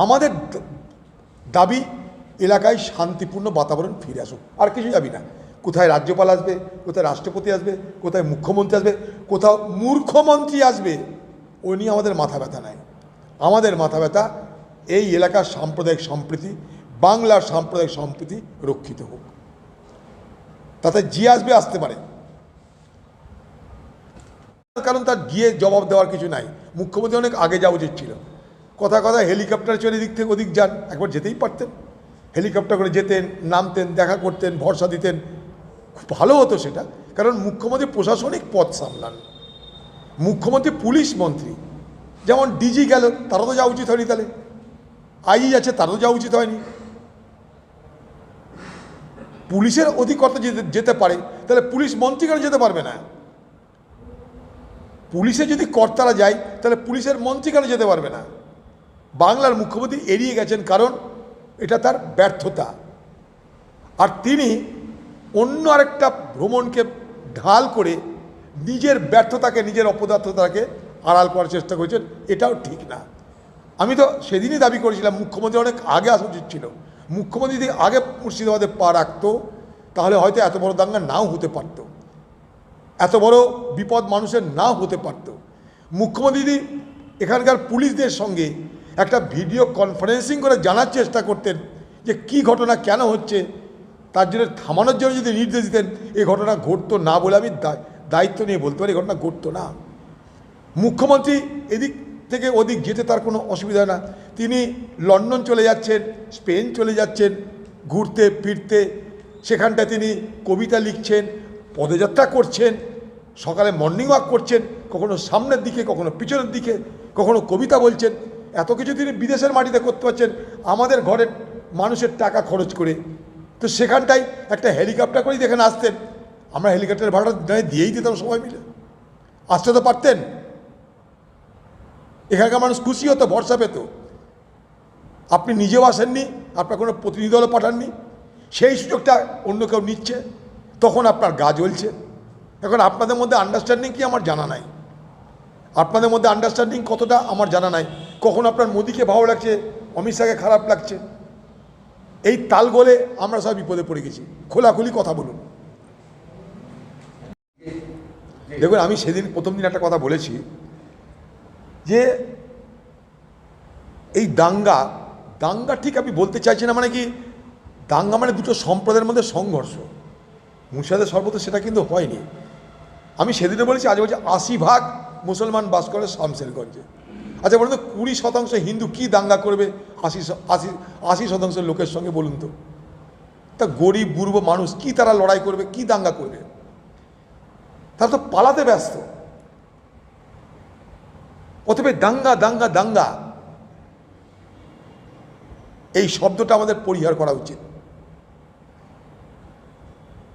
আমাদের দাবি এলাকায় শান্তিপূর্ণ বাতাবরণ ফিরে আসুক, আর কিছু দাবি না। কোথায় রাজ্যপাল আসবে, কোথায় রাষ্ট্রপতি আসবে, কোথায় মুখ্যমন্ত্রী আসবে, কোথাও মূর্খমন্ত্রী আসবে, ওই নিয়ে আমাদের মাথা ব্যথা নাই। আমাদের মাথা ব্যথা এই এলাকার সাম্প্রদায়িক সম্প্রীতি, বাংলার সাম্প্রদায়িক সম্প্রীতি রক্ষিত হোক। তাতে যে আসবে আসতে পারে, কারণ তার গিয়ে জবাব দেওয়ার কিছু নাই। মুখ্যমন্ত্রী অনেক আগে যাওয়া উচিত ছিল। কথা কথা হেলিকপ্টার চলে এদিক থেকে ওদিক যান, একবার যেতেই পারতেন। হেলিকপ্টার করে যেতেন, নামতেন, দেখা করতেন, ভরসা দিতেন, খুব ভালো হতো সেটা। কারণ মুখ্যমন্ত্রী প্রশাসনিক পদ সামলান, মুখ্যমন্ত্রী পুলিশ মন্ত্রী। যেমন ডিজি গেল, তারও তো যাওয়া উচিত হয়নি, তাহলে আইজি আছে, তারও যাওয়া উচিত হয়নি। পুলিশের অধিকর্তা যেতে পারে, তাহলে পুলিশ মন্ত্রী কেন যেতে পারবে না? পুলিশে যদি কর্তারা যায়, তাহলে পুলিশের মন্ত্রী কেন যেতে পারবে না? বাংলার মুখ্যমন্ত্রী এড়িয়ে গেছেন, কারণ এটা তার ব্যর্থতা। আর তিনি অন্য আরেকটা ভ্রমণকে ঢাল করে নিজের ব্যর্থতাকে, নিজের অপদার্থতাকে আড়াল করার চেষ্টা করেছেন। এটাও ঠিক না। আমি তো সেদিনই দাবি করেছিলাম মুখ্যমন্ত্রী অনেক আগে আসা উচিত ছিল। মুখ্যমন্ত্রী যদি আগে মুর্শিদাবাদে পা রাখতো, তাহলে হয়তো এত বড় দাঙ্গা নাও হতে পারত, এত বড় বিপদ মানুষের নাও হতে পারত। মুখ্যমন্ত্রী যদি এখানকার পুলিশদের সঙ্গে একটা ভিডিও কনফারেন্সিং করে জানার চেষ্টা করতেন যে কি ঘটনা কেন হচ্ছে, তার জন্য থামানোর জন্য যদি নির্দেশ দিতেন, এই ঘটনা ঘটতো না বলে আমি দায়িত্ব নিয়ে বলতে পারি, এই ঘটনা ঘটতো না। মুখ্যমন্ত্রী এদিক থেকে ওদিক যেতে তার কোনো অসুবিধা না। তিনি লন্ডন চলে যাচ্ছেন, স্পেন চলে যাচ্ছেন ঘুরতে ফিরতে, সেখানটায় তিনি কবিতা লিখছেন, পদযাত্রা করছেন, সকালে মর্নিং ওয়াক করছেন, কখনো সামনের দিকে, কখনো পিছনের দিকে, কখনো কবিতা বলছেন। এত কিছু তিনি বিদেশের মাটিতে করতে পারছেন আমাদের ঘরের মানুষের টাকা খরচ করে। তো সেখানটায় একটা হেলিকপ্টার করেই দেখেন আসতেন, আমরা হেলিকপ্টার ভাড়া দিয়েই দিতাম সবাই মিলে, আসতে তো পারতেন। এখানকার মানুষ খুশি হতো, ভরসা পেত। আপনি নিজেও আসেননি, আপনার কোনো প্রতিনিধি দলও পাঠাননি, সেই সুযোগটা অন্য কেউ নিচ্ছে, তখন আপনার গা জ্বলছে। এখন আপনাদের মধ্যে আন্ডারস্ট্যান্ডিং কি আমার জানা নাই, আপনাদের মধ্যে আন্ডারস্ট্যান্ডিং কতটা আমার জানা নাই। কখন আপনার মোদিকে ভালো লাগছে, অমিত শাহকে খারাপ লাগছে, এই তাল গোলে আমরা সব বিপদে পড়ে গেছি। খোলাখুলি কথা বলুন। দেখুন, আমি সেদিন প্রথম দিন একটা কথা বলেছি যে এই দাঙ্গা ঠিক আমি বলতে চাইছি না, মানে কি দাঙ্গা মানে দুটো সম্প্রদায়ের মধ্যে সংঘর্ষ। মুর্শিদাবাদের সর্বত্র সেটা কিন্তু হয়নি। আমি সেদিনে বলেছি, আজ বলছি 80% মুসলমান বাস করে শামশেরগঞ্জে। আচ্ছা বলুন তো, 20% হিন্দু কি দাঙ্গা করবে 80% লোকের সঙ্গে? বলুন তো, তা গরিব বুড়ো মানুষ কি তারা লড়াই করবে, কি দাঙ্গা করবে? তারা তো পালাতে ব্যস্ত। অতএব দাঙ্গা দাঙ্গা দাঙ্গা এই শব্দটা আমাদের পরিহার করা উচিত।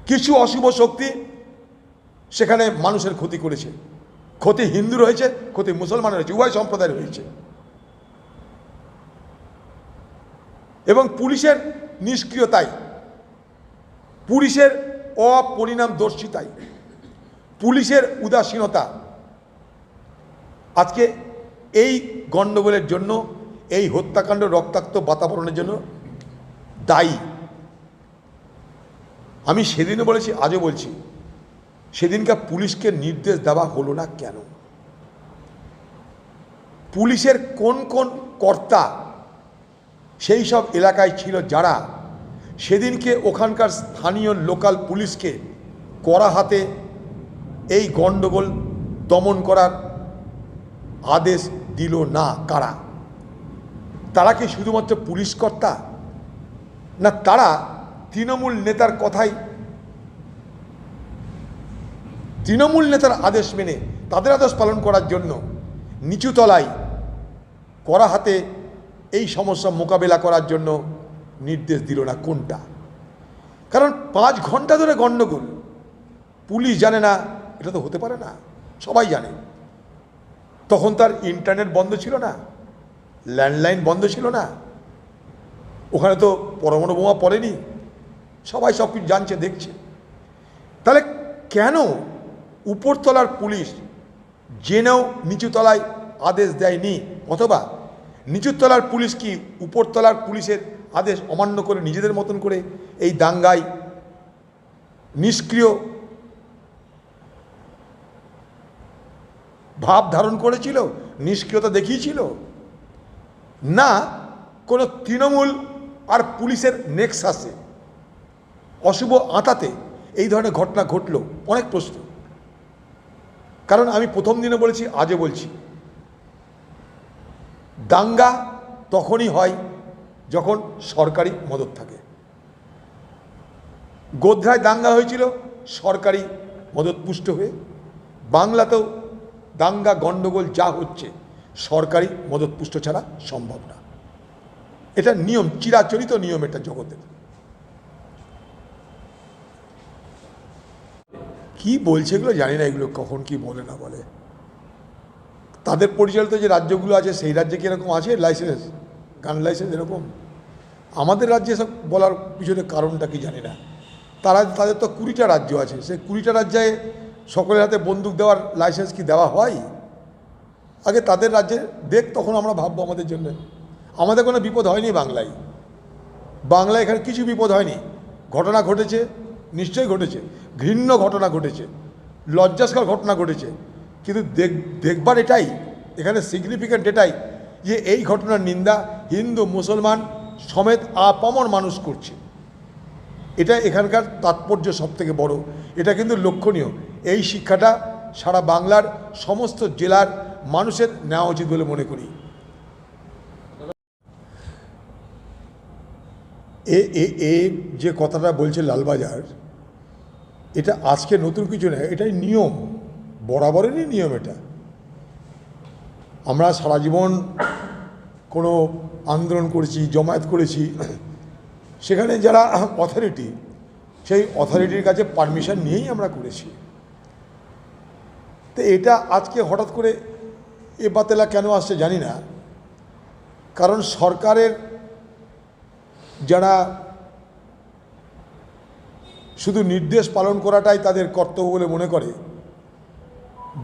কিছু অশুভ শক্তি সেখানে মানুষের ক্ষতি করেছে, ক্ষতি হিন্দুর হয়েছে, ক্ষতি মুসলমানের হয়েছে, উভয় সম্প্রদায়ের হয়েছে। এবং পুলিশের নিষ্ক্রিয়তায়, পুলিশের অপরিণামদর্শিতায়, পুলিশের উদাসীনতা আজকে এই গণ্ডগোলের জন্য, এই হত্যাকাণ্ড, রক্তাক্ত বাতাবরণের জন্য দায়ী। আমি সেদিনও বলেছি, আজও বলছি, সেদিনকার পুলিশকে নির্দেশ দেওয়া হলো না কেন? পুলিশের কোন কোন কর্তা সেই সব এলাকায় ছিল যারা সেদিনকে ওখানকার স্থানীয় লোকাল পুলিশকে কড়া হাতে এই গণ্ডগোল দমন করার আদেশ দিল না? কারা? তারা কি শুধুমাত্র পুলিশ কর্তা, না তারা তৃণমূল নেতার কথাই, তৃণমূল নেতার আদেশ মেনে, তাদের আদেশ পালন করার জন্য নিচু তলায় কড়া হাতে এই সমস্যা মোকাবেলা করার জন্য নির্দেশ দিল না? কোনটা? কারণ 5 ঘন্টা ধরে গণ্ডগোল, পুলিশ জানে না? এটা তো হতে পারে না, সবাই জানে। তখন তার ইন্টারনেট বন্ধ ছিল না, ল্যান্ডলাইন বন্ধ ছিল না, ওখানে তো পরমাণু বোমা পড়েনি, সবাই সব কিছু জানছে, দেখছে। তাহলে কেন উপরতলার পুলিশ জেনেও নিচুতলায় আদেশ দেয়নি? অথবা নিচুর তলার পুলিশ কি উপরতলার পুলিশের আদেশ অমান্য করে নিজেদের মতন করে এই দাঙ্গায় নিষ্ক্রিয় ভাব ধারণ করেছিল, নিষ্ক্রিয়তা দেখিয়েছিল? না কোনো তৃণমূল আর পুলিশের নেক্সাসে অশুভ আঁতাতে এই ধরনের ঘটনা ঘটল? অনেক প্রশ্ন। কারণ আমি প্রথম দিনে বলেছি, আজও বলছি, দাঙ্গা তখনই হয় যখন সরকারি মদত থাকে। গোধ্রায় দাঙ্গা হয়েছিল সরকারি মদত পুষ্ট হয়ে, বাংলাতেও দাঙ্গা গণ্ডগোল যা হচ্ছে সরকারি মদত পুষ্ট ছাড়া সম্ভব না। এটা নিয়ম, চিরাচরিত নিয়ম এটা জগতের। কি বলছে এগুলো জানি না, এগুলো কখন কি বলে না বলে। তাদের পরিচালিত যে রাজ্যগুলো আছে সেই রাজ্যে কি এরকম আছে লাইসেন্স, গান লাইসেন্স এরকম? আমাদের রাজ্যে সব বলার পিছনে কারণটা কি জানি না। তাদের তো 20টা রাজ্য আছে, সেই 20টা রাজ্যে সকলের হাতে বন্দুক দেওয়ার লাইসেন্স কি দেওয়া হয়? আগে তাদের রাজ্যে দেখ, তখন আমরা ভাববো আমাদের জন্য। আমাদের কোনো বিপদ হয়নি বাংলায়, বাংলায় এখানে কিছু বিপদ হয়নি। ঘটনা ঘটেছে, নিশ্চয়ই ঘটেছে, ঘৃণ্য ঘটনা ঘটেছে, লজ্জাস্কর ঘটনা ঘটেছে, কিন্তু দেখবার এটাই এখানে সিগনিফিক্যান্ট, এটাই যে এই ঘটনার নিন্দা হিন্দু মুসলমান সমেত আপামর মানুষ করছে। এটা এখানকার তাৎপর্য সবথেকে বড়, এটা কিন্তু লক্ষণীয়। এই শিক্ষাটা সারা বাংলার সমস্ত জেলার মানুষের নেওয়া উচিত বলে মনে করি। এ যে কথাটা বলছে লালবাজার, এটা আজকে নতুন কিছু নয়, এটাই নিয়ম, বরাবরেরই নিয়ম এটা। আমরা সারা জীবন কোনো আন্দোলন করেছি, জমায়েত করেছি, সেখানে যারা অথরিটি, সেই অথরিটির কাছে পারমিশন নিয়েই আমরা করেছি। তো এটা আজকে হঠাৎ করে এ বাতেলা কেন আসছে জানি না। কারণ সরকারের যারা শুধু নির্দেশ পালন করাটাই তাদের কর্তব্য বলে মনে করে,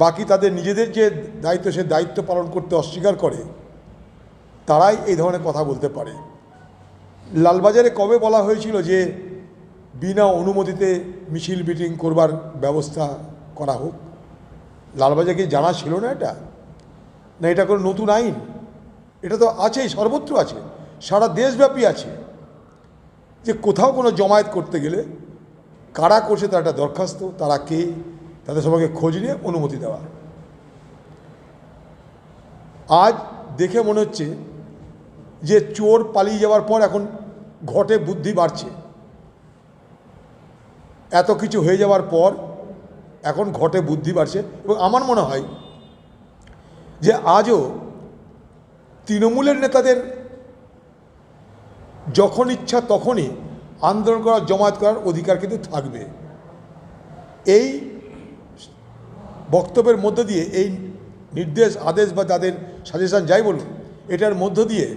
বাকি তাদের নিজেদের যে দায়িত্ব সে দায়িত্ব পালন করতে অস্বীকার করে, তারাই এই ধরনের কথা বলতে পারে। লালবাজারে কবে বলা হয়েছিল যে বিনা অনুমতিতে মিছিল মিটিং করবার ব্যবস্থা করা হোক? লালবাজারকে জানা ছিল না এটা? না এটা কোনো নতুন আইন? এটা তো আছেই, সর্বত্র আছে, সারা দেশব্যাপী আছে, যে কোথাও কোনো জমায়েত করতে গেলে কারা করছে তার একটা দরখাস্ত, তারা কে, তাদের সবাইকে খোঁজ নিয়ে অনুমতি দেওয়া। আজ দেখে মনে হচ্ছে যে চোর পালিয়ে যাওয়ার পর এখন ঘটে বুদ্ধি বাড়ছে। এত কিছু হয়ে যাওয়ার পর এখন ঘটে বুদ্ধি বাড়ছে। এবং আমার মনে হয় যে আজও তৃণমূলের নেতাদের যখন ইচ্ছা তখনই আন্দোলন করার, জমায়েত করার অধিকার কিন্তু থাকবে। এই বক্তব্যের মধ্য দিয়ে, এই নির্দেশ আদেশ বা তাদের সাজেশন যাই বলুন, এটার মধ্য দিয়ে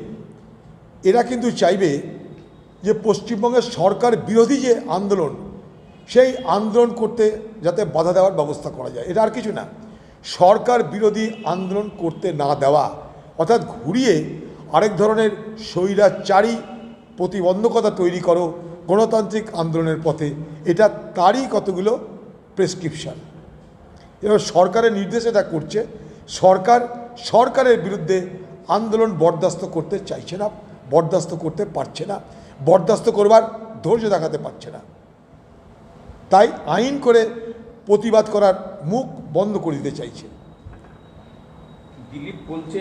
এরা কিন্তু চাইবে যে পশ্চিমবঙ্গের সরকার বিরোধী যে আন্দোলন, সেই আন্দোলন করতে যাতে বাধা দেওয়ার ব্যবস্থা করা যায়। এটা আর কিছু না, সরকার বিরোধী আন্দোলন করতে না দেওয়া, অর্থাৎ ঘুরিয়ে আরেক ধরনের স্বৈরাচারী প্রতিবন্ধকতা তৈরি করো গণতান্ত্রিক আন্দোলনের পথে। এটা তারই কতগুলো প্রেসক্রিপশন। এবার সরকারের নির্দেশ এটা করছে, সরকারের বিরুদ্ধে আন্দোলন বরদাস্ত করতে চাইছে না, বরদাস্ত করতে পারছে না, বরদাস্ত করবার ধৈর্য দেখাতে পারছে না। তাই আইন করে প্রতিবাদ করার মুখ বন্ধ করে দিতে চাইছে। দিলীপ বলছে